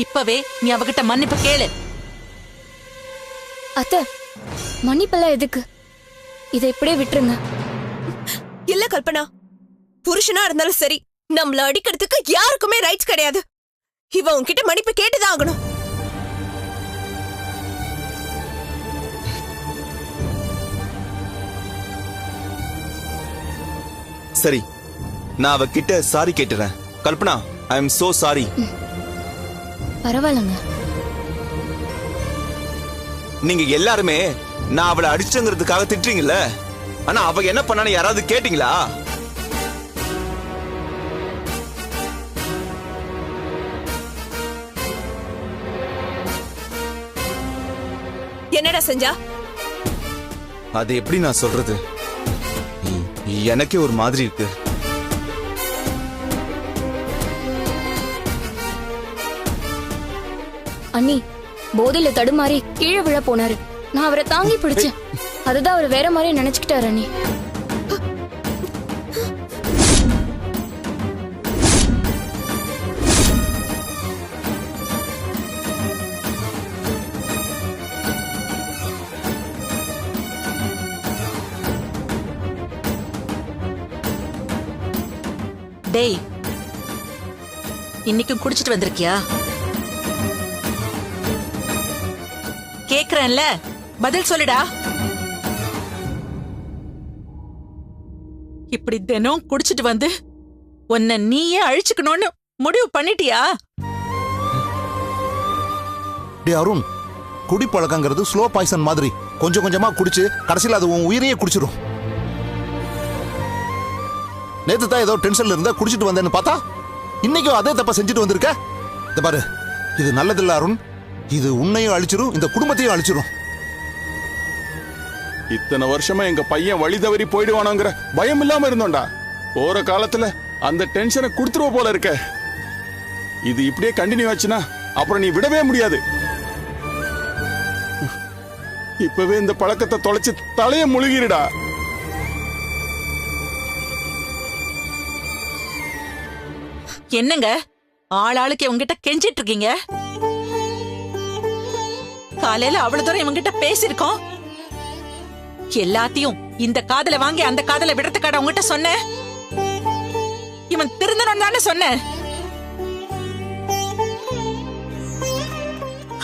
இப்பவே நீ அவகிட்ட மன்னிப்பு கேளு. அத்தை, மன்னிப்பெல்லாம் எதுக்கு? இதை இப்படியே விட்டுருங்க. இல்ல கல்பனா, புருஷனா இருந்தாலும் சரி, நம்மள அடிக்கிறதுக்கு யாருக்குமே ரைட்ஸ் கிடையாது. இவ உன்கிட்ட மன்னிப்பு கேட்டுதான் ஆகணும். சரி, நான் அவகிட்ட சாரி கேட்டுறேன். Kalpana, I am so sorry. பரவாயில்லங்க. நீங்க எல்லாருமே நான் அவளை அடிச்சங்கிறதுக்காக திட்டுறீங்கல்ல, ஆனா அவ என்ன பண்ணான்னு யாராவது கேட்டீங்களா? என்னடா செஞ்சா? அது எப்படி நான் சொல்றது? எனக்கே ஒரு மாதிரி இருக்கு. அண்ணி, போதையில தடுமாறி கீழே விழ போனாரு. நான் அவரை தாங்கி பிடிச்சேன். அதுதான் அவர் வேற மாதிரி நினைச்சுக்கிட்டாரு அண்ணி. டேய், இன்னைக்கும் குடிச்சிட்டு வந்திருக்கியா? கேக்குறேன்ல, பதில் சொல்லுடா. இப்படி தினம் குடிச்சிட்டு வந்து உன்னை நீயே அழிச்சுக்கணும்னு முடிவு பண்ணிட்டியா? டே அருண், குடிப்பழக்கங்கிறது ஸ்லோ பாய்சன் மாதிரி. கொஞ்சம் கொஞ்சமா குடிச்சு கடைசியில் அது உன் உயிரையே குடிச்சிடும். நேத்து தான் ஏதோ டென்ஷன்ல இருந்தா குடிச்சிட்டு வந்தேன்னு பார்த்தா இன்னைக்கும் அதே தப்ப செஞ்சுட்டு வந்திருக்க. இந்த பாரு, இது நல்லதில்ல அருண். இது உன்னையும் அழிச்சிரும், இந்த குடும்பத்தையும் அழிச்சிரும். இத்தனை வருஷமா எங்க பையன் வழி தவறி போயிடுவானோங்கிற பயம் இல்லாம இருந்தோம்டா. போற காலத்துல அந்த டென்ஷனை கொடுத்துருவ போல இருக்க. இது இப்படியே கண்டினியூ ஆச்சுன்னா அப்புறம் நீ விடவே முடியாது. இப்பவே இந்த பழக்கத்தை தொலைச்சு தலைய முழுகிடுடா. என்னங்க ஆளாளுக்கு இவங்கிட்ட கெஞ்சிட்டு இருக்கீங்க? காலையில அவ்வளவு தூரம் இவங்கிட்ட பேசிருக்கோம். எல்லாத்தையும் இந்த காதல வாங்கி அந்த காதல விடறதுக்காட உங்ககிட்ட சொன்ன. இவன் திருந்தணும் தானே சொன்ன.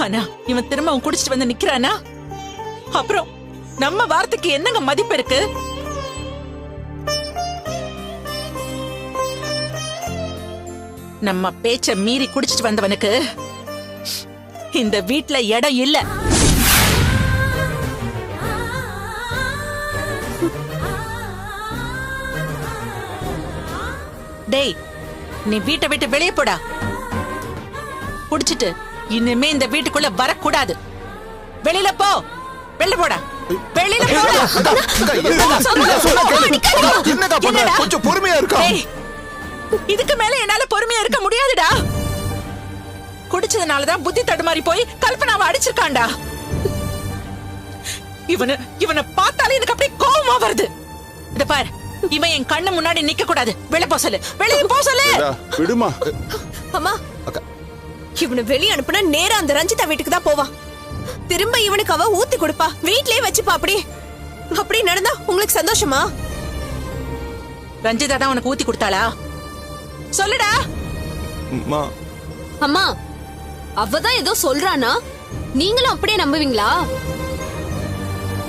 ஆனா இவன் திரும்ப குடிச்சிட்டு வந்து நிக்கிறானா? அப்புறம் நம்ம வார்த்தைக்கு என்னங்க மதிப்பு இருக்கு? நம்ம பேச்ச மீறி குடிச்சிட்டு வந்தவனுக்கு இந்த வீட்ல இடம் இல்ல. டேய், நீ வீட்டை விட்டு வெளியே போடா. குடிச்சிட்டு இனிமே இந்த வீட்டுக்குள்ள வரக்கூடாது. வெளியில போ, வெளில போடா, வெளியில போடா. கொஞ்சம் பொறுமையா இருக்கா. இதுக்கு மேல என்னால பொறுமையா இருக்க முடியாதுடா. குடிச்சதுனாலதான் புத்தி தடுமாறி போய் கல்பனாவை அடிச்சிருக்காண்டா. இவனை பார்த்தாலே எனக்கு அப்படியே கோவமா வருது. இத பாரு, இவன் என் கண்ணு முன்னாடி நிக்க கூடாது. வெளிய போ சொல்லு, வெளிய போ சொல்லு. விடுமா. அம்மா, இவனை வெளிய அனுப்புனா நேரா அந்த ரஞ்சிதா வீட்டுக்கு தான் போவான். திரும்ப இவனுக்கு அவ ஊத்தி கொடுப்பா, வீட்லயே வச்சுப்பா. அப்படி நடந்தா உங்களுக்கு சந்தோஷமா? ரஞ்சிதா தான் உனக்கு ஊத்தி கொடுத்தாளா? சொல்லுடா. அம்மா, அவதான் ஏதோ சொல்றானா, நீங்களும் அப்படியே நம்புவீங்களா?